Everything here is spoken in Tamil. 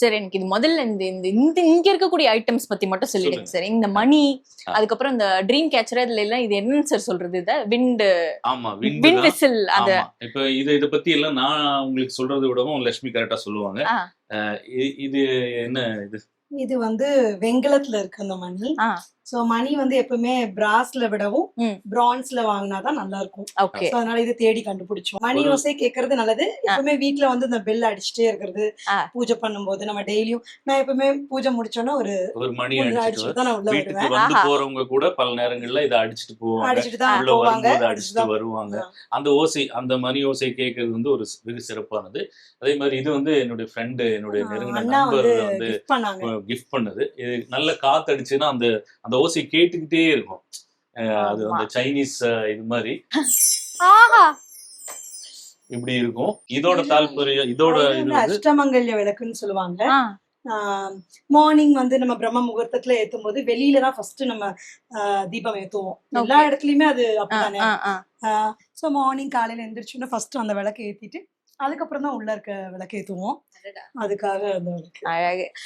சார் எனக்கு இது முதல்ல இந்த இந்த இந்த இங்க இருக்கக்கூடிய ஐட்டம்ஸ் பத்தி மட்டும் சொல்லிடுங்க சார். இந்த மணி, அதுக்கப்புறம் இந்த ட்ரீம் கேச்சர், இதுல எல்லாம் இது என்னன்னு சார் சொல்றது? இத விண்ட், ஆமா விண்ட் விசில். அத இப்ப இத பத்தி எல்லாம் நான் உங்களுக்கு சொல்றதை விடவும் லட்சுமி கரெக்டா சொல்லுவாங்க. இது என்ன இது வந்து வெங்கலத்துல இருக்கு அந்த மணி. சோ மணி வந்து எப்பவுமே பிராஸ்ல விடவும் பிரான்ஸ்ல வாங்கினாதான் நல்லா இருக்கும். அதனால இது தேடி கண்டுபிடிச்சோம். மணி ஓசை கேட்கறது நல்லது. எப்பவுமே வீட்டுல வந்து இந்த பெல் அடிச்சுட்டே இருக்கிறது பூஜை பண்ணும்போது. நம்ம டெய்லியும் நான் எப்பவுமே பூஜை முடிச்சோன்னா ஒரு மணி அடிச்சுட்டு தான் நான் உள்ள வருவேன். வந்து போறவங்க கூட பல நேரங்கள்ல இதை அடிச்சுட்டு வருவாங்க. அந்த ஓசை, அந்த மணி ஓசை கேட்கறது வந்து ஒரு வெகு சிறப்பானது. அதே மாதிரி இது வந்து என்னுடைய ஃப்ரெண்டு, என்னுடைய நெருங்கின நண்பர் வந்து கிஃப்ட் பண்ணது. இது நல்ல காத்து அடிச்சுன்னா அந்த அந்த ஓசை கேட்டுக்கிட்டே இருக்கும். அது அந்த சைனீஸ் இது மாதிரி இப்படி இருக்கும். இதோட தாற்பயம், இதோட இது அஷ்டமங்கல்ய விளக்குன்னு சொல்லுவாங்க. மார்னிங் வந்து நம்ம பிரம்ம முகூர்த்தத்துல ஏத்தும் போது வெளியில தான் ஃபர்ஸ்ட் நம்ம தீபம் ஏத்துவோம். எல்லா இடத்துலயுமே அது அப்படிதானே. சோ மார்னிங் காலையில எந்திரிச்சோன்னா ஃபர்ஸ்ட் அந்த விளக்கு ஏத்திட்டு அதுக்கப்புறம் தான் உள்ள இருக்க விளக்கு ஏத்துவோம். அதுக்காக அந்த விளக்கு.